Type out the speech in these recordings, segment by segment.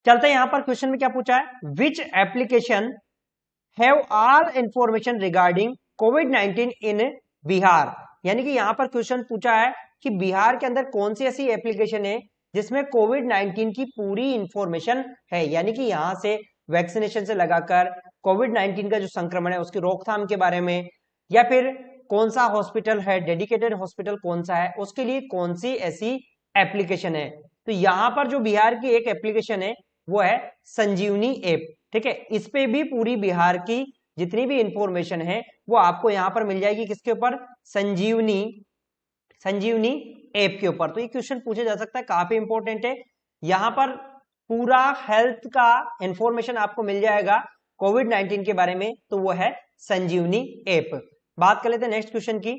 चलते हैं, यहां पर क्वेश्चन में क्या पूछा है, which application have all information regarding कोविड-19 इन बिहार। यानी कि यहां पर क्वेश्चन पूछा है कि बिहार के अंदर कौन सी ऐसी एप्लीकेशन है जिसमें कोविड-19 की पूरी इंफॉर्मेशन है। यानी कि यहां से वैक्सीनेशन से लगाकर कोविड-19 का जो संक्रमण है उसकी रोकथाम के बारे में, या फिर कौन सा हॉस्पिटल है, डेडिकेटेड हॉस्पिटल कौन सा है, उसके लिए कौन सी ऐसी एप्लीकेशन है। तो यहां पर जो बिहार की एक एप्लीकेशन है वो है संजीवनी ऐप। ठीक है, इस पे भी पूरी बिहार की जितनी भी इंफॉर्मेशन है वो आपको यहां पर मिल जाएगी, किसके ऊपर, संजीवनी ऐप के ऊपर। तो ये क्वेश्चन पूछा जा सकता है, काफी इंपॉर्टेंट है। यहां पर पूरा हेल्थ का इंफॉर्मेशन आपको मिल जाएगा कोविड-19 के बारे में, तो वो है संजीवनी ऐप। बात कर लेते हैं नेक्स्ट क्वेश्चन की,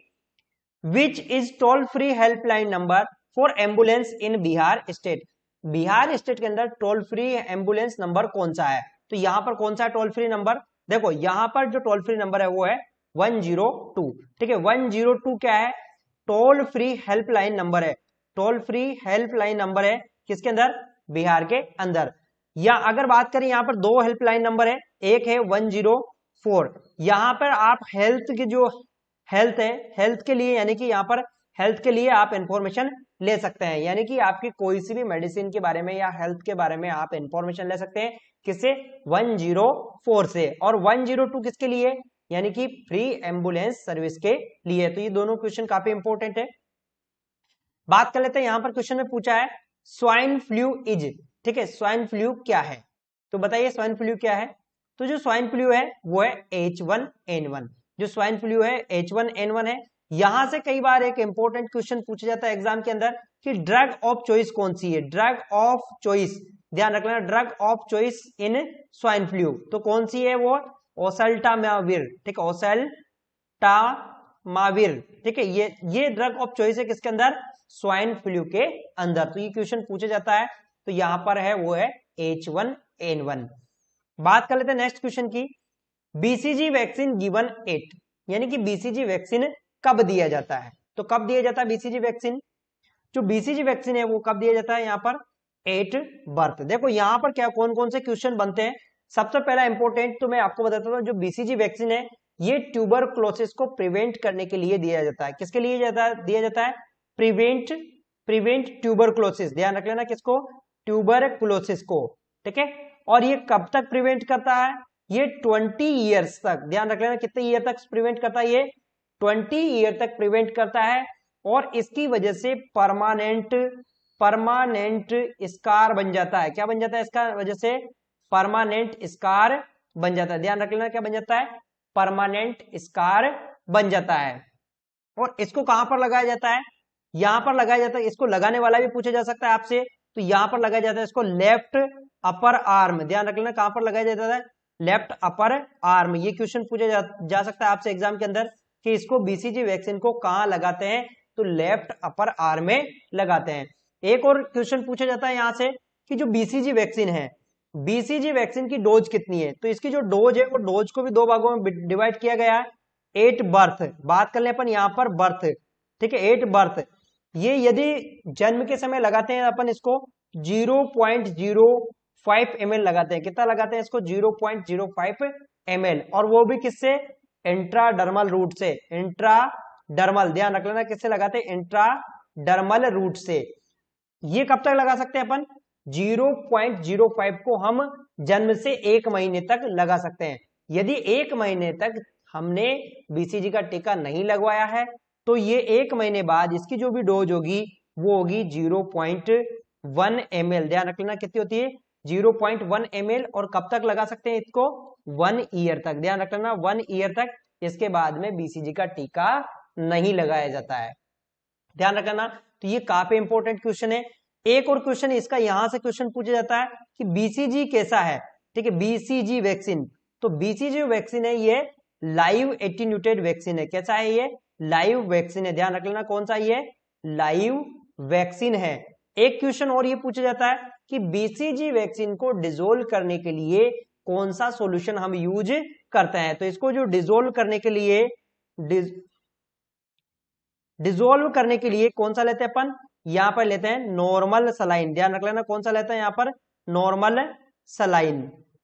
which is toll free helpline number for ambulance in Bihar state. Bihar state के अंदर टोल फ्री एम्बुलेंस नंबर कौन सा है। तो यहां पर कौन सा है टोल फ्री नंबर, देखो यहां पर जो टोल फ्री नंबर है वो है 102। ठीक है, 102 क्या है, टोल फ्री हेल्पलाइन नंबर है। टोल फ्री हेल्पलाइन नंबर है किसके अंदर, बिहार के अंदर। या अगर बात करें यहां पर दो हेल्पलाइन नंबर है, एक है 104। यहां पर आप हेल्थ की जो हेल्थ है, हेल्थ के लिए, यानी कि यहाँ पर हेल्थ के लिए आप इंफॉर्मेशन ले सकते हैं। यानी कि आपकी कोई सी भी मेडिसिन के बारे में या हेल्थ के बारे में आप इंफॉर्मेशन ले सकते हैं, किससे, 104 से। और 102 किसके लिए, यानी कि फ्री एम्बुलेंस सर्विस के लिए। तो ये दोनों क्वेश्चन काफी इंपॉर्टेंट है। बात कर लेते हैं, यहां पर क्वेश्चन में पूछा है स्वाइन फ्लू इज। ठीक है, स्वाइन फ्लू क्या है, तो बताइए स्वाइन फ्लू क्या है। तो जो स्वाइन फ्लू है वो है H1N1। जो स्वाइन फ्लू है H1N1 है। यहां से कई बार एक इंपॉर्टेंट क्वेश्चन पूछा जाता है एग्जाम के अंदर कि ड्रग ऑफ चॉइस कौन सी है। ड्रग ऑफ चॉइस, ध्यान रखना, drug of choice in swine flu तो कौन सी है, वो ओसेल्टामाविर। ठीक है, ओसेल्टामाविर। ठीक है, ये ड्रग ऑफ चॉइस है किसके अंदर, स्वाइन फ्लू के अंदर। तो ये क्वेश्चन पूछा जाता है, तो यहां पर है वो है H1N1। बात कर लेते हैं नेक्स्ट क्वेश्चन की, बीसीजी वैक्सीन गिवन एट। यानी कि बीसीजी वैक्सीन कब दिया जाता है, तो कब दिया जाता है बीसीजी वैक्सीन। जो बीसीजी वैक्सीन है वो कब दिया जाता है, यहां पर एट बर्थ। देखो यहां पर क्या कौन कौन से क्वेश्चन बनते हैं। सबसे पहला इंपॉर्टेंट तो मैं आपको बताता हूं, जो बीसीजी वैक्सीन है ये ट्यूबरक्लोसिस को प्रिवेंट करने के लिए दिया जाता है। किसके लिए दिया जाता है, प्रिवेंट ट्यूबरक्लोसिस। ध्यान रख लेना, किसको, ट्यूबरक्लोसिस को। ठीक है, और ये कब तक प्रिवेंट करता है, ये 20 ईयर्स तक। ध्यान रख लेना, कितने ईयर तक प्रिवेंट करता है, ये 20 ईयर तक प्रिवेंट करता है। और इसकी वजह से परमानेंट स्कार बन जाता है। क्या बन जाता है, इसका वजह से परमानेंट स्कार बन जाता है। ध्यान रख लेना, क्या बन जाता है, परमानेंट स्कार बन जाता है। और इसको कहां पर लगाया जाता है, यहां पर लगाया जाता है। इसको लगाने वाला भी पूछा जा सकता है आपसे, तो यहां पर लगाया जाता है इसको लेफ्ट अपर आर्म। ध्यान रख लेना, कहां पर लगाया जाता है, लेफ्ट अपर आर्म। ये क्वेश्चन पूछा जा सकता है आपसे एग्जाम के अंदर कि इसको बीसीजी वैक्सीन को कहां लगाते हैं, तो लेफ्ट अपर आर्म में लगाते हैं। एक और क्वेश्चन पूछा जाता है यहां से कि जो बीसीजी वैक्सीन है, बीसीजी वैक्सीन की डोज कितनी है। तो इसकी जो डोज है वो डोज को भी दो भागों में डिवाइड किया गया है। 8 बर्थ, बात कर ले अपन यहां पर बर्थ। ठीक है, 8 बर्थ, ये यदि जन्म के समय लगाते हैं अपन इसको 0.05 ml लगाते हैं। कितना लगाते हैं इसको, 0.05 ml। और वो भी किससे, इंट्राडर्मल रूट से। इंट्राडर्मल, ध्यान रख लेना, किससे लगाते हैं, इंट्राडर्मल रूट से। ये कब तक लगा सकते हैं अपन, 0.05 को हम जन्म से 1 महीने तक लगा सकते हैं। यदि 1 महीने तक हमने बीसीजी का टीका नहीं लगवाया है तो ये 1 महीने बाद इसकी जो भी डोज होगी वो होगी 0.1 ml। ध्यान रख लेना, कितनी होती है, 0.1 ml। और कब तक लगा सकते हैं इसको, 1 ईयर तक। ध्यान रख लेना, 1 ईयर तक। इसके बाद में बीसीजी का टीका नहीं लगाया जाता है, ध्यान रखना। तो ये काफी इंपॉर्टेंट क्वेश्चन है। एक और क्वेश्चन इसका यहां से क्वेश्चन पूछा जाता है कि बीसीजी कैसा है। ठीक है, बीसीजी वैक्सीन, तो बीसीजी वैक्सीन है ये लाइव एटीन्यूटेड वैक्सीन है। कैसा है ये, लाइव वैक्सीन है। ध्यान रख लेना, कौन सा ये, लाइव वैक्सीन है। एक क्वेश्चन और ये पूछा जाता है कि बीसीजी वैक्सीन को डिसोल्व करने के लिए कौन सा सॉल्यूशन हम यूज करते हैं। तो इसको जो डिसोल्व करने के लिए कौन सा लेते हैं अपन, यहां पर लेते हैं नॉर्मल सलाइन। ध्यान रख लेना, कौन सा लेते हैं यहां पर, नॉर्मल सलाइन,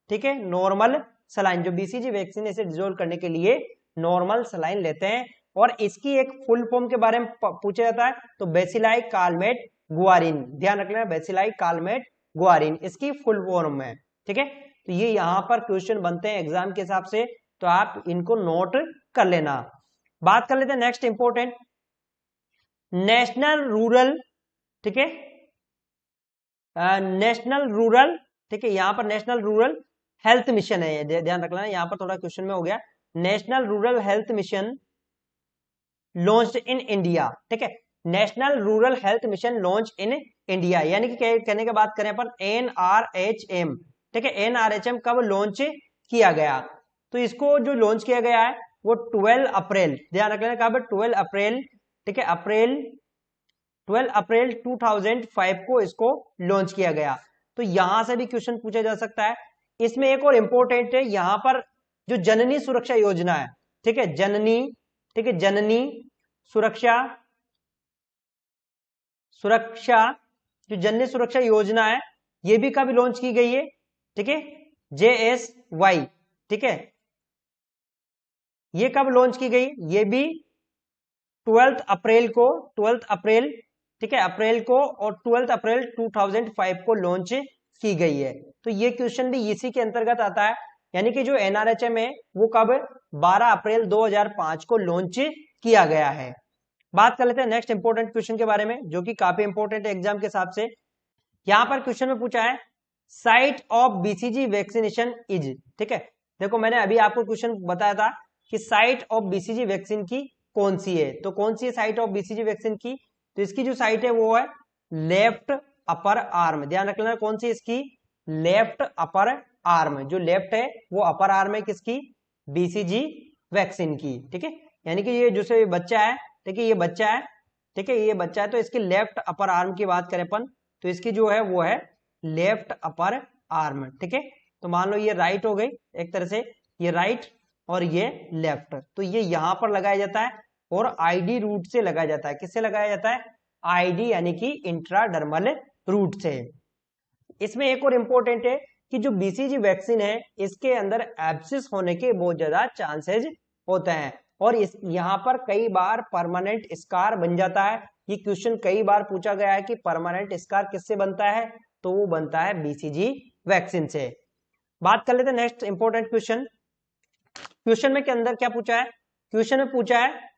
ठीक है, नॉर्मल सलाइन, जो बीसीजी वैक्सीन इसे डिसॉल्व करने के लिए नॉर्मल सलाइन लेते हैं। और इसकी एक फुल फॉर्म के बारे में पूछा जाता है, तो बेसिलाई कालमेट गुआरिन, ध्यान रखना, बेसिलाई कालमेट गुआरिन इसकी फुल फॉर्म है, ठीक है। तो ये यहाँ पर क्वेश्चन बनते हैं एग्जाम के हिसाब से, तो आप इनको नोट कर लेना। बात कर लेते हैं नेक्स्ट इंपॉर्टेंट, नेशनल रूरल, ठीक है, नेशनल रूरल, ठीक है, यहाँ पर नेशनल रूरल हेल्थ मिशन है, ध्यान रखना, यहाँ पर थोड़ा क्वेश्चन में हो गया, national rural health mission launched in India, ठीक है, national rural health mission launch in India, यानी कि कहने की बात करें अपन NRHM, ठीक है, NRHM कब लॉन्च किया गया, तो इसको जो लॉन्च किया गया है वो 12 अप्रैल, ध्यान रखना कब, 12 अप्रैल, ठीक है, 12 अप्रैल 2005 को इसको लॉन्च किया गया। तो यहां से भी क्वेश्चन पूछा जा सकता है। इसमें एक और इंपॉर्टेंट है, यहां पर जो जननी सुरक्षा योजना है, ठीक है, जननी, ठीक है, जननी सुरक्षा जो जननी सुरक्षा योजना है ये भी कब लॉन्च की गई है, ठीक है, JSY, ठीक है, ये कब लॉन्च की गई, ये भी 12 अप्रैल को, 12 अप्रैल, ठीक है, अप्रैल को, और 12 अप्रैल 2005 को लॉन्च की गई है। तो ये क्वेश्चन भी इसी के अंतर्गत आता है, यानी कि जो NRHM है वो कब 12 अप्रैल 2005 को लॉन्च किया गया है। बात कर लेते हैं नेक्स्ट इंपॉर्टेंट क्वेश्चन के बारे में, जो कि काफी इंपॉर्टेंट है एग्जाम के हिसाब से। यहां पर क्वेश्चन में पूछा है site of BCG vaccination is, ठीक है, देखो मैंने अभी आपको क्वेश्चन बताया था कि साइट ऑफ BCG वैक्सीन की कौन सी है, तो कौन सी है साइट ऑफ BCG वैक्सीन की, तो इसकी जो साइट है वो है लेफ्ट अपर आर्म, ध्यान रख लेना, कौन सी इसकी, लेफ्ट अपर आर्म, जो लेफ्ट है वो अपर आर्म है किसकी, BCG वैक्सीन की, ठीक है, यानी कि ये जो बच्चा है, ठीक है, ये बच्चा है, ठीक है, ये बच्चा है, तो इसकी लेफ्ट अपर आर्म की बात करें अपन, तो इसकी जो है वो है लेफ्ट अपर आर्म, ठीक है। तो मान लो ये राइट हो गई एक तरह से, ये राइट और ये लेफ्ट, तो ये यहां पर लगाया जाता है और आईडी रूट से लगाया जाता है, किससे लगाया जाता है, आईडी यानी कि इंट्राडर्मल रूट से। इसमें एक और इंपॉर्टेंट है कि जो BCG वैक्सीन है इसके अंदर एब्सिस होने के बहुत ज्यादा चांसेस होते हैं, और इस यहाँ पर कई बार परमानेंट स्कार बन जाता है। ये क्वेश्चन कई बार पूछा गया है कि परमानेंट स्कार किससे बनता है, तो वो बनता है BCG वैक्सीन से। बात कर लेते हैं नेक्स्ट इंपॉर्टेंट क्वेश्चन, क्वेश्चन में के अंदर क्या पूछा है, क्वेश्चन में पूछा है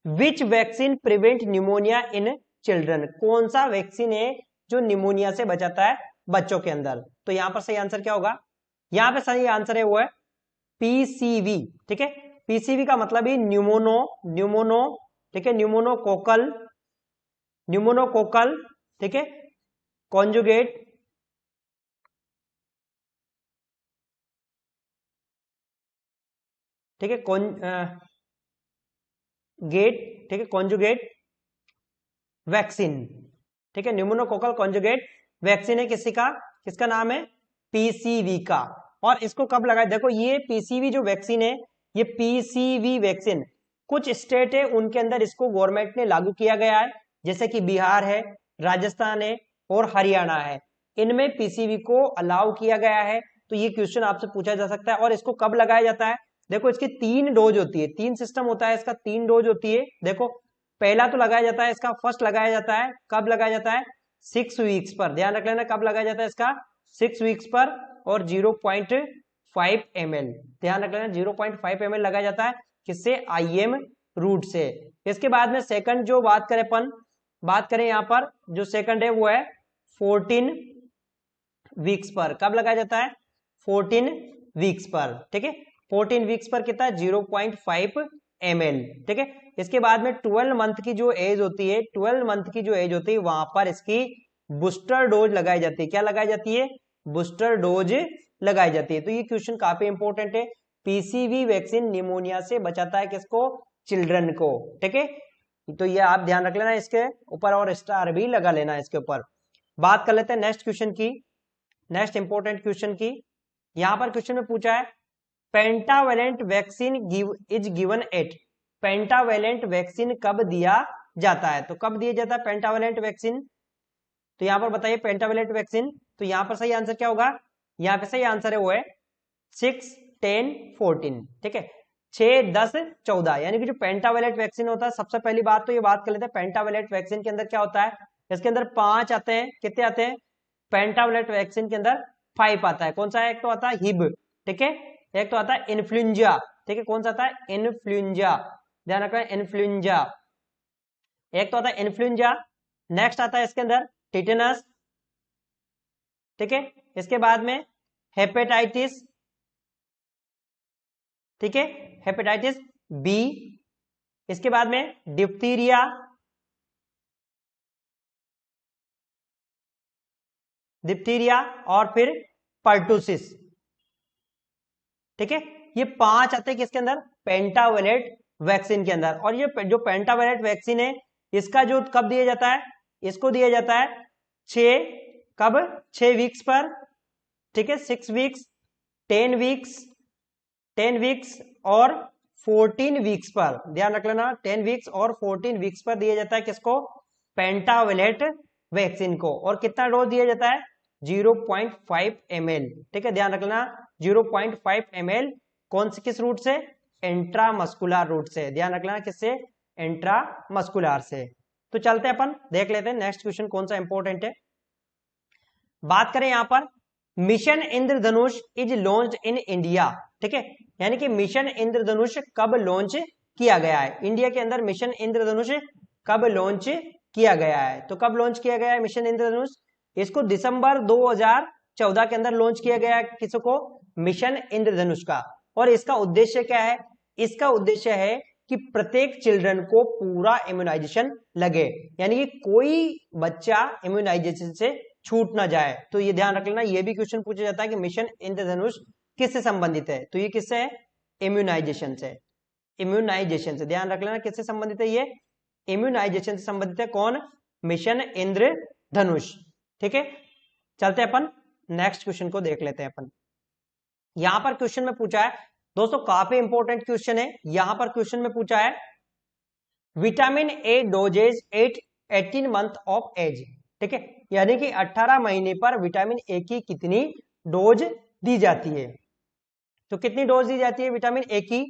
विच vaccine prevent pneumonia in children, कौन सा वैक्सीन है जो निमोनिया से बचाता है बच्चों के अंदर, तो यहां पर सही आंसर क्या होगा, यहां पर सही आंसर है वो है PCV, ठीक है, PCV का मतलब ही न्यूमोनो, ठीक है, न्यूमोनोकोकल, ठीक है, कॉन्जुगेट, ठीक है, ठीक है, कॉन्जुगेट वैक्सीन, ठीक है, न्यूमोनोकोकल कॉन्जुगेट वैक्सीन है किसका नाम है, PCV का। और इसको कब लगाए, देखो ये PCV जो वैक्सीन है, ये PCV वैक्सीन कुछ स्टेट है उनके अंदर इसको गवर्नमेंट ने लागू किया गया है, जैसे कि बिहार है, राजस्थान है और हरियाणा है, इनमें PCV को अलाउ किया गया है। तो ये क्वेश्चन आपसे पूछा जा सकता है। और इसको कब लगाया जाता है, देखो इसकी 3 डोज होती है, 3 सिस्टम होता है इसका, 3 डोज होती है। देखो पहला तो लगाया जाता है इसका, फर्स्ट लगाया जाता है, कब लगाया जाता है, 6 वीक्स पर, ध्यान रख लेना कब लगाया जाता है इसका, 6 वीक्स पर, और 0.5 ml, ध्यान रख लेना 0.5 ml लगाया जाता है, किससे, IM रूट से। इसके बाद में सेकंड जो बात करें यहाँ पर जो सेकंड है वो है 14 वीक्स पर, कब लगाया जाता है, 14 वीक्स पर, ठीक है, 14 वीक्स पर कितना, 0.5 ml, ठीक है। इसके बाद में 12 मंथ की जो एज होती है, 12 मंथ की जो एज होती है वहां पर इसकी बूस्टर डोज लगाई जाती है, क्या लगाई जाती है, बूस्टर डोज लगाई जाती है। तो ये क्वेश्चन काफी इंपॉर्टेंट है, PCV वैक्सीन निमोनिया से बचाता है किसको, चिल्ड्रन को, ठीक है। तो ये आप ध्यान रख लेना, इसके ऊपर और स्टार भी लगा लेना इसके ऊपर। बात कर लेते हैं नेक्स्ट क्वेश्चन की, नेक्स्ट इंपॉर्टेंट क्वेश्चन की। यहां पर क्वेश्चन में पूछा है pentavalent vaccine is given at, pentavalent vaccine कब दिया जाता है, तो कब दिया जाता है पेंटावेलेंट वैक्सीन, तो यहाँ पर बताइए पेंटावेलेट वैक्सीन, तो यहाँ पर सही आंसर क्या होगा, यहाँ पे सही आंसर है वो है 6, 10, 14। ठीक है, 6, 10, 14, यानी कि जो पेंटावेलेट वैक्सीन होता है, सबसे पहली बात तो ये बात कर लेते हैं पेंटावेलेट वैक्सीन के अंदर क्या होता है। इसके अंदर 5 आते हैं, कितने आते हैं, पेंटावेलेट वैक्सीन के अंदर 5 आता है। कौन सा है, एक तो आता है हिब, ठीक है, एक तो आता है इन्फ्लुएंजा, ठीक है, कौन सा आता है, इन्फ्लुएंजा, ध्यान रखना इन्फ्लुएंजा, एक तो आता है इन्फ्लुएंजा, नेक्स्ट आता है इसके अंदर टिटेनस, ठीक है, इसके बाद में हेपेटाइटिस, ठीक है, हेपेटाइटिस बी, इसके बाद में डिप्थीरिया, डिप्थीरिया और फिर पर्टुसिस, ठीक है, ये 5 आते हैं किसके अंदर, पेंटावेलेट वैक्सीन के अंदर। और ये जो पेंटावेलेट वैक्सीन है, इसका जो कब दिया जाता है, इसको दिया जाता है 6, कब, 6 वीक्स पर, ठीक है, 6 वीक्स, 10 वीक्स, 10 वीक्स और 14 वीक्स पर, ध्यान रख लेना 10 वीक्स और 14 वीक्स पर दिया जाता है किसको, पेंटावेलेट वैक्सीन को। और कितना डोज दिया जाता है, 0.5 ml, ठीक है, ध्यान रख लेना 0.5 ml, कौन से, किस रूट से, इंट्रामस्कुलर रूट से, ध्यान रख लेना किससे, इंट्रामस्कुलर से। तो चलते हैं अपन देख लेते हैं नेक्स्ट क्वेश्चन कौन सा इंपॉर्टेंट है। बात करें यहां पर, mission Indradhanush is launched in India, ठीक है, यानी कि मिशन इंद्रधनुष कब लॉन्च किया गया है, इंडिया के अंदर मिशन इंद्रधनुष कब लॉन्च किया गया है। तो कब लॉन्च किया गया है मिशन इंद्रधनुष, इसको दिसंबर 2014 के अंदर लॉन्च किया गया है, किसको, मिशन इंद्रधनुष का। और इसका उद्देश्य क्या है, इसका उद्देश्य है कि प्रत्येक चिल्ड्रन को पूरा इम्यूनाइजेशन लगे, यानी कि कोई बच्चा इम्यूनाइजेशन से छूट ना जाए। तो ये ध्यान रख लेना, ये भी क्वेश्चन पूछा जाता है कि मिशन इंद्रधनुष किससे संबंधित है, तो ये किससे है, इम्यूनाइजेशन से, इम्यूनाइजेशन से, ध्यान रख लेना किससे संबंधित है, ये इम्यूनाइजेशन से संबंधित है, कौन, मिशन इंद्रधनुष, ठीक है। चलते हैं अपन नेक्स्ट क्वेश्चन को देख लेते हैं अपन। यहां पर क्वेश्चन में पूछा है दोस्तों, काफी इंपॉर्टेंट क्वेश्चन है, यहां पर क्वेश्चन में पूछा है vitamin A doses 18 month of age, ठीक है, यानी कि 18 महीने पर विटामिन ए की कितनी डोज दी जाती है। तो कितनी डोज दी जाती है विटामिन ए की,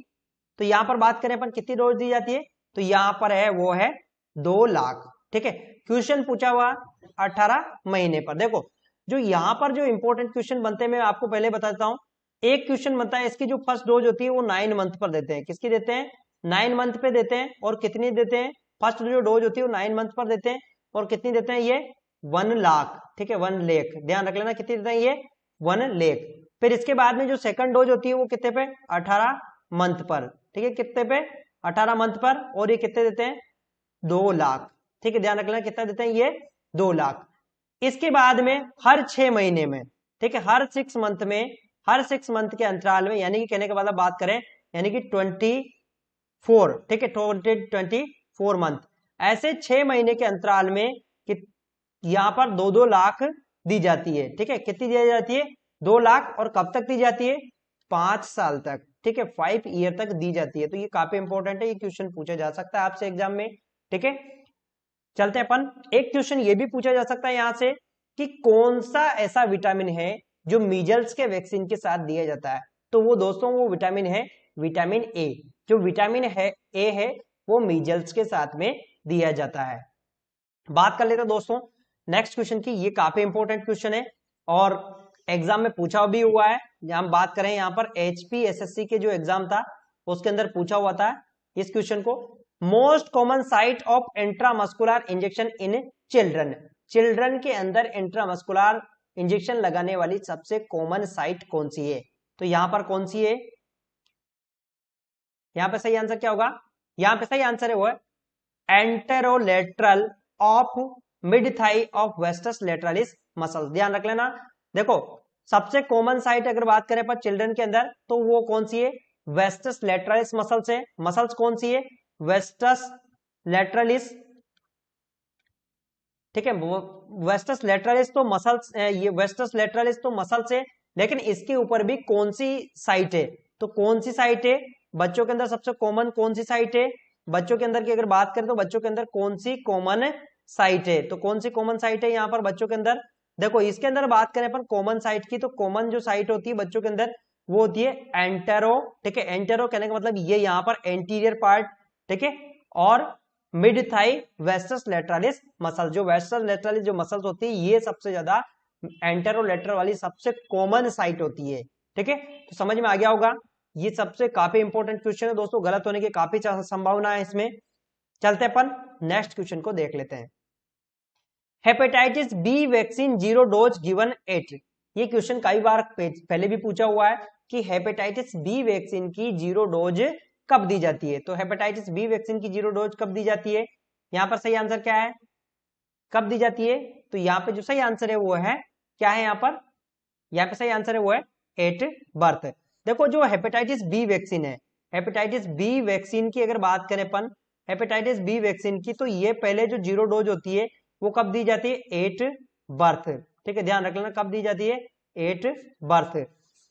तो यहां पर बात करें अपन कितनी डोज दी जाती है, तो यहां पर है वो है 2 लाख, ठीक है। क्वेश्चन पूछा हुआ 18 महीने पर। देखो जो यहां पर जो इंपॉर्टेंट क्वेश्चन बनते हैं, मैं आपको पहले बता देता हूं। एक क्वेश्चन बनता है, इसकी जो फर्स्ट डोज होती है वो 9 मंथ पर देते हैं, किसकी देते हैं, 9 मंथ पे देते हैं। और कितनी देते हैं, फर्स्ट जो डोज होती है वो 9 मंथ पर देते हैं, और कितनी देते हैं, ये 1 लाख, ठीक है, 1 लाख, ध्यान रख लेना कितनी देते हैं, ये 1 लाख। फिर इसके बाद में जो सेकंड डोज होती है वो कितने पे, 18 मंथ पर, ठीक है, कितने पे, 18 मंथ पर, और ये कितने देते हैं, 2 लाख, ठीक है, ध्यान रख लेना कितना देते हैं, ये 2 लाख। इसके बाद में हर 6 महीने में, ठीक है, हर 6 मंथ में, हर 6 मंथ के अंतराल में, यानी कि कहने के बाद बात करें, यानी कि 24, ठीक है, 24 मंथ, ऐसे 6 महीने के अंतराल में कि यहां पर 2-2 लाख दी जाती है, ठीक है, कितनी दी जाती है, 2 लाख। और कब तक दी जाती है, 5 साल तक, ठीक है, 5 ईयर तक दी जाती है। तो ये काफी इंपॉर्टेंट है, ये क्वेश्चन पूछा जा सकता है आपसे एग्जाम में, ठीक है। चलते हैं अपन, एक क्वेश्चन ये भी पूछा जा सकता है यहां से कि कौन सा ऐसा विटामिन है जो मीजल्स के वैक्सीन के साथ दिया जाता है। तो वो दोस्तों वो विटामिन है विटामिन ए, जो विटामिन है ए है वो मीजल्स के साथ में दिया जाता है। बात कर लेते हैं दोस्तों नेक्स्ट क्वेश्चन की, ये काफी इंपॉर्टेंट क्वेश्चन है और एग्जाम में पूछा भी हुआ है। हम बात करें यहाँ पर HPSSC के जो एग्जाम था उसके अंदर पूछा हुआ था इस क्वेश्चन को, most common site of intramuscular injection in children, children के अंदर इंट्रामस्कुलर इंजेक्शन लगाने वाली सबसे कॉमन साइट कौन सी है। तो यहां पर कौन सी है, यहां पे सही आंसर क्या होगा, यहां पे सही आंसर है वो है anterolateral of mid thigh of vastus lateralis muscle, ध्यान रख लेना। देखो सबसे कॉमन साइट अगर बात करें पर चिल्ड्रन के अंदर तो वो कौन सी है, वेस्टस लेटरलिस मसल्स है। मसल्स कौन सी है, वेस्टस लेटरलिस, ठीक है, वेस्टस लेटरलिस तो मसल्स, ये वेस्टस लेटरलिस तो मसल्स है, लेकिन इसके ऊपर भी कौन सी साइट है, तो कौन सी साइट है बच्चों के अंदर सबसे कॉमन कौन सी साइट है, बच्चों के अंदर की अगर बात करें तो बच्चों के अंदर कौन सी कॉमन साइट है। तो कौन सी कॉमन साइट है यहाँ पर बच्चों के अंदर? देखो इसके अंदर बात करें अपन कॉमन साइट की, तो कॉमन जो साइट होती है बच्चों के अंदर वो होती है एंटेरो, ठीक है। एंटेरो कहने का मतलब ये यहाँ पर एंटीरियर पार्ट, ठीक है। और मिड थाई वेस्टस लेटरालिस मसल, जो वेस्टस लेटरालिस जो मसल्स होती है ये सबसे ज्यादा एंटेरोलेटरल वाली सबसे कॉमन साइट होती है, ठीक है। तो समझ में आ गया होगा, ये सबसे काफी इंपॉर्टेंट क्वेश्चन है दोस्तों, गलत होने की काफी संभावना है इसमें। चलते अपन नेक्स्ट क्वेश्चन को देख लेते हैं। Hepatitis B vaccine 0 dose given at. ये क्वेश्चन कई बार पहले भी पूछा हुआ है कि हेपेटाइटिस बी वैक्सीन की 0 डोज कब दी जाती है। तो हेपेटाइटिस बी वैक्सीन की 0 डोज कब दी जाती है? यहाँ पर सही आंसर क्या है, कब दी जाती है? तो यहाँ पे जो सही आंसर है वो है क्या है, यहाँ पे सही आंसर है वो है एट बर्थ। देखो जो हेपेटाइटिस बी वैक्सीन है, हेपेटाइटिस बी वैक्सीन की अगर बात करें अपन, हेपेटाइटिस बी वैक्सीन की, तो ये पहले जो 0 डोज होती है वो कब दी जाती है? एट बर्थ, ठीक है। ध्यान रख लेना कब दी जाती है? At birth.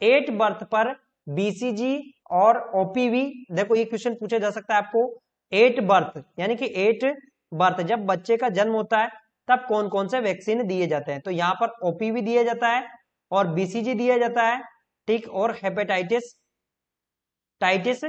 एट बर्थ पर बीसीजी और ओपीवी, देखो ये क्वेश्चन पूछा जा सकता है आपको, एट बर्थ यानी कि एट बर्थ जब बच्चे का जन्म होता है तब कौन कौन से वैक्सीन दिए जाते हैं? तो यहाँ पर ओपीवी दिया जाता है और बीसीजी दिया जाता है, ठीक, और हेपेटाइटिस टाइटिस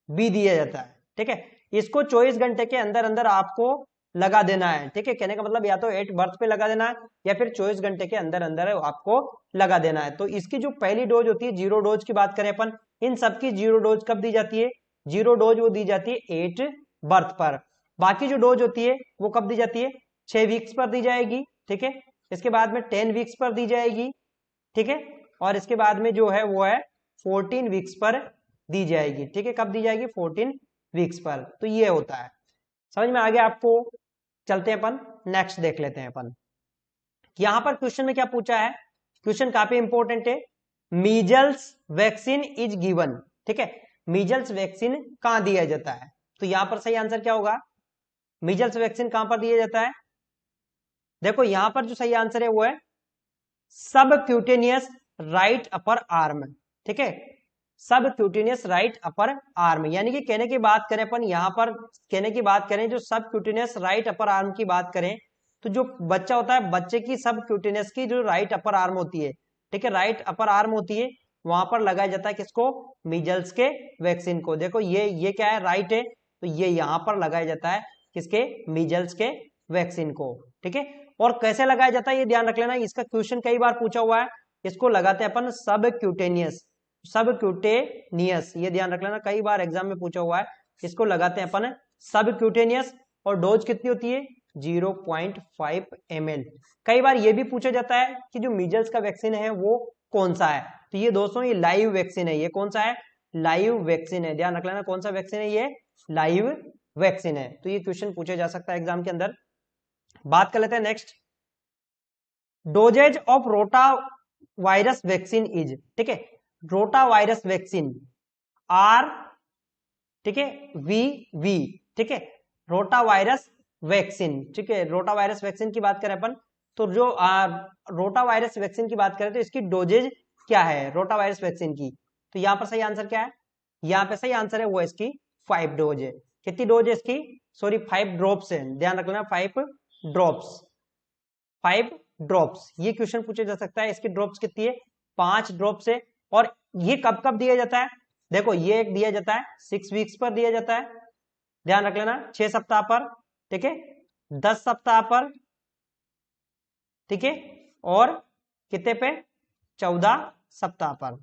बी दिया जाता है, ठीक है। इसको 24 घंटे के अंदर अंदर आपको लगा देना है, ठीक है। कहने का मतलब या तो एट बर्थ पे लगा देना है या फिर 24 घंटे के अंदर अंदर आपको लगा देना है। तो इसकी जो पहली डोज होती है 0 डोज की बात करें अपन, इन सबकी 0 डोज कब दी जाती है? 0 डोज वो दी जाती है एट बर्थ पर। बाकी जो डोज होती है वो कब दी जाती है? 6 वीक्स पर दी जाएगी, ठीक है। इसके बाद में 10 वीक्स पर दी जाएगी, ठीक है। और इसके बाद में जो है वो है 14 वीक्स पर दी जाएगी, ठीक है। कब दी जाएगी? 14 वीक्स पर। तो ये होता है, समझ में आ गया आपको? चलते हैं अपन नेक्स्ट देख लेते हैं अपन। यहां पर क्वेश्चन में क्या पूछा है, क्वेश्चन काफी इंपॉर्टेंट है। मीजल्स वैक्सीन इज गिवन, ठीक है। मीजल्स वैक्सीन कहां दिया जाता है? तो यहां पर सही आंसर क्या होगा? मीजल्स वैक्सीन कहां पर दिया जाता है? देखो यहां पर जो सही आंसर है वो है सब क्यूटेनियस राइट अपर आर्म, ठीक है। सब क्यूटेनियस राइट अपर आर्म, यानी कि कहने की बात करें अपन, यहां पर कहने की बात करें जो सब क्यूटेनियस राइट अपर आर्म की बात करें, तो जो बच्चा होता है बच्चे की सब क्यूटेनियस की जो राइट अपर आर्म होती है, ठीक है, राइट अपर आर्म होती है, वहां पर लगाया जाता है किसको? मीजल्स के वैक्सीन को। देखो ये क्या है? राइट है, तो ये यहां पर लगाया जाता है किसके? मीजल्स के वैक्सीन को, ठीक है। और कैसे लगाया जाता है ये ध्यान रख लेना, इसका क्वेश्चन कई बार पूछा हुआ है। इसको लगाते हैं अपन सब क्यूटेनियस, सब क्यूटेनियस, ये ध्यान रख लेना, कई बार एग्जाम में पूछा हुआ है। इसको लगाते हैं अपन सब क्यूटेनियस, और डोज कितनी होती है? 0.5 ml। कई बार ये भी पूछा जाता है कि जो मीजल्स का वैक्सीन है वो कौन सा है? तो ये दोस्तों ये लाइव वैक्सीन है। ये कौन सा है? लाइव वैक्सीन है, ध्यान रख लेना कौन सा वैक्सीन है? ये लाइव वैक्सीन है। तो ये क्वेश्चन पूछा जा सकता है एग्जाम के अंदर। बात कर लेते हैं next, doses of rota virus vaccine is, ठीक है। रोटा वायरस वैक्सीन आर, ठीक है, वी, ठीक है, रोटा वायरस वैक्सीन, ठीक है। रोटा वायरस वैक्सीन की बात करें अपन, तो जो रोटा वायरस वैक्सीन की बात करें तो इसकी डोजेज क्या है रोटा वायरस वैक्सीन की? तो यहाँ पर सही आंसर क्या है? यहाँ पे सही आंसर है वो इसकी 5 डोज है। कितनी डोज है इसकी? सॉरी 5 ड्रॉप्स है, ध्यान रख लेना 5 ड्रॉप्स, 5 ड्रॉप्स। ये क्वेश्चन पूछा जा सकता है, इसकी ड्रॉप्स कितनी है? 5 ड्रॉप्स है। और ये कब कब दिया जाता है? देखो ये एक दिया जाता है 6 वीक्स पर दिया जाता है, ध्यान रख लेना 6 सप्ताह पर, ठीक है, 10 सप्ताह पर, ठीक है, और कितने पे? 14 सप्ताह पर,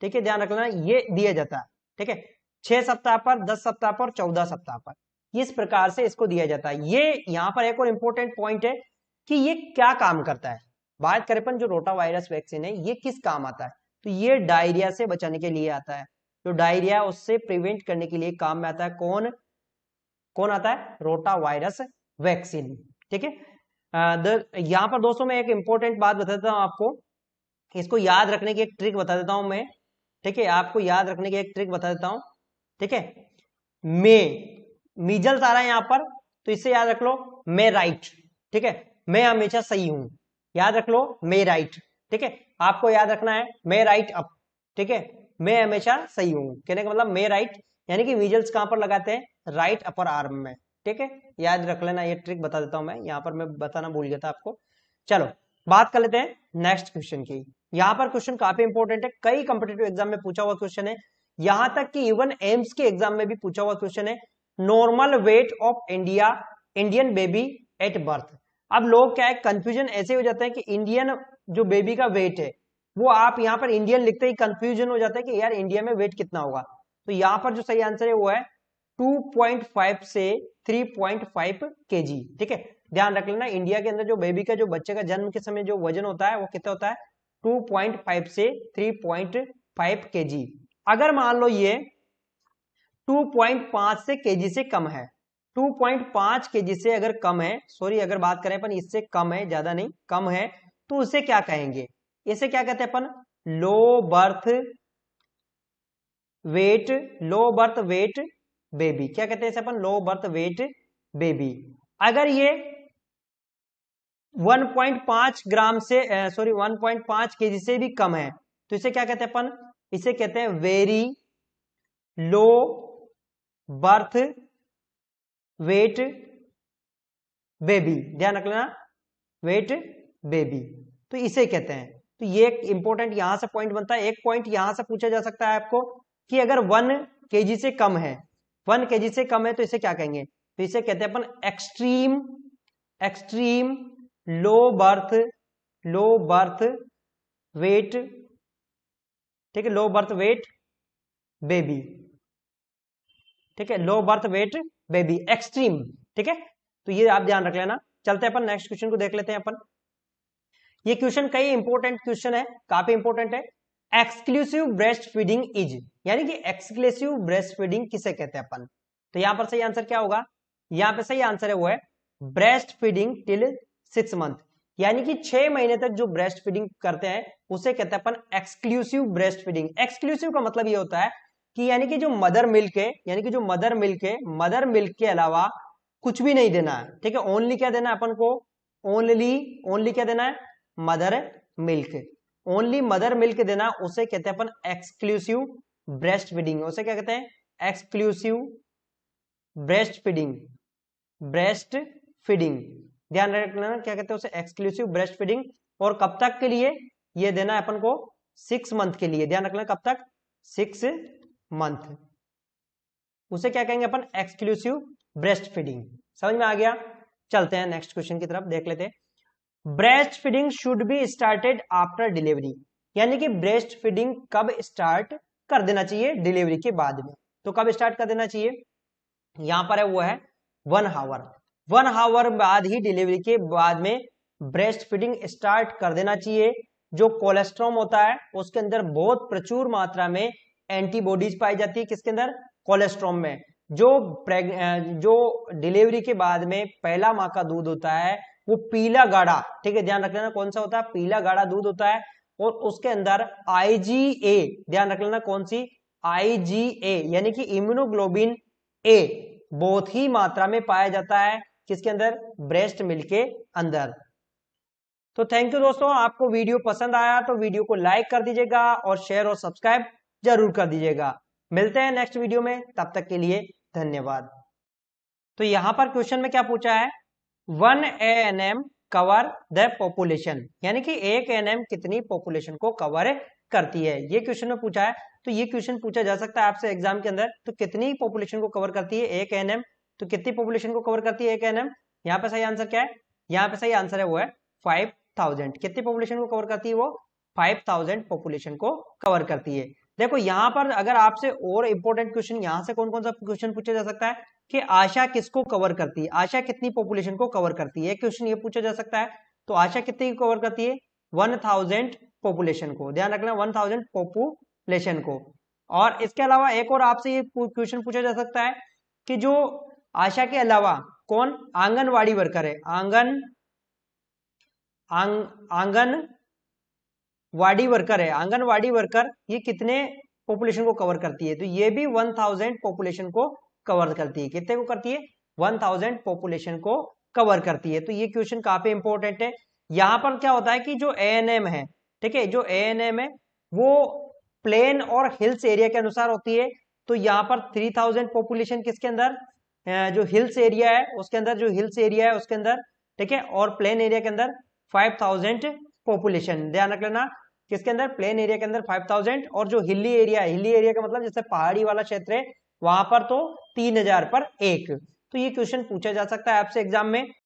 ठीक है, ध्यान रख लेना ये दिया जाता है, ठीक है। 6 सप्ताह पर, 10 सप्ताह पर, 14 सप्ताह पर, इस प्रकार से इसको दिया जाता है। ये यहां पर एक और इंपॉर्टेंट पॉइंट है कि ये क्या काम करता है। बात करें अपन जो रोटा वायरस वैक्सीन है ये किस काम आता है? तो ये डायरिया से बचाने के लिए आता है, जो डायरिया उससे प्रिवेंट करने के लिए काम में आता है। कौन कौन आता है? रोटा वायरस वैक्सीन, ठीक है। यहां पर दोस्तों मैं एक इंपॉर्टेंट बात बता देता हूं आपको, इसको याद रखने की एक ट्रिक बता देता हूं मैं, ठीक है, आपको याद रखने की एक ट्रिक बता देता हूं, ठीक है। मीजल्स आ रहा है यहां पर, तो इससे याद रख लो मैं राइट, ठीक है, मैं हमेशा सही हूं, याद रख लो मैं राइट, ठीक है। आपको याद रखना है मैं राइट अप, ठीक है, मैं हमेशा सही हूं, कहने का मतलब मैं राइट, यानी कि मीजल्स कहां पर लगाते हैं? राइट अपर आर्म में, ठीक है, याद रख लेना, ये ट्रिक बता देता हूं मैं, यहाँ पर मैं बताना भूल गया था आपको। चलो बात कर लेते हैं नेक्स्ट क्वेश्चन की। यहाँ पर क्वेश्चन काफी इंपॉर्टेंट है, कई कॉम्पिटिटिव एग्जाम में पूछा हुआ क्वेश्चन है, यहां तक कि इवन एम्स के एग्जाम में भी पूछा हुआ क्वेश्चन है। Normal weight of Indian baby at birth. अब लोग क्या है, कंफ्यूजन ऐसे हो जाते हैं कि इंडियन जो बेबी का वेट है वो आप यहाँ पर इंडियन लिखते ही कंफ्यूजन हो जाता है कि यार इंडिया में वेट कितना होगा। तो यहाँ पर जो सही आंसर है वो है 2.5 से 3.5 केजी। ठीक है, ध्यान रख लेना, इंडिया के अंदर जो बेबी का, जो बच्चे का जन्म के समय जो वजन होता है वो कितना होता है, 2.5 से 3.5 केजी। अगर मान लो ये 2.5 से केजी से कम है, 2.5 केजी से अगर कम है, सॉरी अगर बात करें अपन इससे कम है, ज्यादा नहीं कम है, तो उसे क्या कहेंगे, इसे क्या कहते हैं अपन, लो बर्थ वेट बेबी। क्या कहते हैं इसे अपन, लो बर्थ वेट बेबी। अगर ये 1.5 ग्राम से 1.5 केजी से भी कम है तो इसे क्या कहते हैं अपन, इसे कहते हैं very low birth weight baby. ध्यान रख लेना, वेट बेबी, तो इसे कहते हैं। तो ये एक इंपॉर्टेंट यहां से पॉइंट बनता है। एक पॉइंट यहां से पूछा जा सकता है आपको कि अगर 1 केजी से कम है, 1 केजी से कम है तो इसे क्या कहेंगे, तो इसे कहते हैं अपन एक्सट्रीम लो बर्थ वेट, ठीक है, लो बर्थ वेट बेबी, ठीक है, low birth weight baby extreme. ठीक है, तो ये आप ध्यान रख लेना। चलते हैं अपन नेक्स्ट क्वेश्चन को देख लेते हैं अपन। ये क्वेश्चन कई इंपॉर्टेंट क्वेश्चन है, काफी इंपॉर्टेंट है। एक्सक्लूसिव ब्रेस्ट फीडिंग इज, यानी कि एक्सक्लूसिव ब्रेस्ट फीडिंग किसे कहते हैं अपन, तो यहां पर सही आंसर क्या होगा, यहां पे सही आंसर है वो है ब्रेस्ट फीडिंग टिल 6 मंथ, यानी कि 6 महीने तक जो ब्रेस्ट फीडिंग करते हैं उसे कहते हैं अपन एक्सक्लूसिव ब्रेस्ट फीडिंग। एक्सक्लूसिव का मतलब ये होता है कि यानी कि जो मदर मिल्क है, यानी कि जो मदर मिल्क के अलावा कुछ भी नहीं देना है। ठीक है, ओनली क्या देना है अपन को, ओनली क्या देना है, mother milk, only mother milk देना, उसे कहते हैं अपन एक्सक्लूसिव ब्रेस्ट फीडिंग। उसे क्या कहते हैं, एक्सक्लूसिव ब्रेस्ट फीडिंग। ध्यान रखना क्या कहते हैं उसे, एक्सक्लूसिव ब्रेस्ट फीडिंग। और कब तक के लिए ये देना है अपन को, 6 मंथ के लिए। ध्यान रखना कब तक, 6 मंथ, उसे क्या कहेंगे अपन, एक्सक्लूसिव ब्रेस्ट फीडिंग। समझ में आ गया। चलते हैं नेक्स्ट क्वेश्चन की तरफ, देख लेते हैं। Breast feeding should be started after delivery, यानी कि ब्रेस्ट फीडिंग कब स्टार्ट कर देना चाहिए, डिलीवरी के बाद में। तो कब स्टार्ट कर देना चाहिए, यहां पर है वो है 1 आवर बाद ही, डिलीवरी के बाद में ब्रेस्ट फीडिंग स्टार्ट कर देना चाहिए। जो कोलेस्ट्रॉम होता है उसके अंदर बहुत प्रचुर मात्रा में एंटीबॉडीज पाई जाती है, किसके अंदर, कोलेस्ट्रॉम में। जो डिलीवरी के बाद में पहला माँ का दूध होता है वो पीला गाढ़ा, ठीक है, ध्यान रख लेना कौन सा होता है, पीला गाढ़ा दूध होता है। और उसके अंदर IgA, ध्यान रख लेना कौन सी, IgA, यानी कि इम्यूनोग्लोबिन A बहुत ही मात्रा में पाया जाता है, किसके अंदर, ब्रेस्ट मिल्क के अंदर। तो थैंक यू दोस्तों, आपको वीडियो पसंद आया तो वीडियो को लाइक कर दीजिएगा और शेयर और सब्सक्राइब जरूर कर दीजिएगा। मिलते हैं नेक्स्ट वीडियो में, तब तक के लिए धन्यवाद। तो यहां पर क्वेश्चन में क्या पूछा है, 1 ANM कवर द पॉपुलेशन, यानी कि 1 ANM कितनी पॉपुलेशन को कवर करती है, ये क्वेश्चन में पूछा है। तो ये क्वेश्चन पूछा जा सकता है आपसे एग्जाम के अंदर, तो कितनी पॉपुलेशन को कवर करती है 1 ANM, तो कितनी पॉपुलेशन को कवर करती है 1 ANM। यहाँ पे सही आंसर क्या है, यहाँ पे सही आंसर है वो है 5000। कितनी पॉपुलेशन को कवर करती है वो, 5000 पॉपुलेशन को कवर करती है। देखो यहाँ पर अगर आपसे और इंपॉर्टेंट क्वेश्चन, यहाँ से कौन कौन सा क्वेश्चन पूछा जा सकता है कि आशा किसको कवर करती है, आशा कितनी पॉपुलेशन को कवर करती है, क्वेश्चन ये पूछा जा सकता है। तो आशा कितनी कवर करती है, 1000 पॉपुलेशन को। ध्यान रखना 1000 पॉपुलेशन को। और इसके अलावा एक और आपसे ये क्वेश्चन पूछा जा सकता है कि जो आशा के अलावा कौन, आंगनवाड़ी वर्कर है, आंगनवाड़ी वर्कर ये कितने पॉपुलेशन को कवर करती है, तो ये भी 1000 पॉपुलेशन को कवर करती है। कितने को करती है, 1000 पॉपुलेशन को कवर करती है। तो ये क्वेश्चन काफी इंपॉर्टेंट है। यहां पर क्या होता है कि जो ANM है, ठीक है, जो ANM है वो प्लेन और हिल्स एरिया के अनुसार होती है। तो यहाँ पर 3000 पॉपुलेशन किसके अंदर, जो हिल्स एरिया है उसके अंदर, जो हिल्स एरिया है उसके अंदर, ठीक है, और प्लेन एरिया के अंदर 5000 पॉपुलेशन। ध्यान रख लेना किसके अंदर, प्लेन एरिया के अंदर 5000, और जो हिली एरिया है, हिली एरिया का मतलब जैसे पहाड़ी वाला क्षेत्र है वहां पर तो 3000 पर 1। तो ये क्वेश्चन पूछा जा सकता है आपसे एग्जाम में।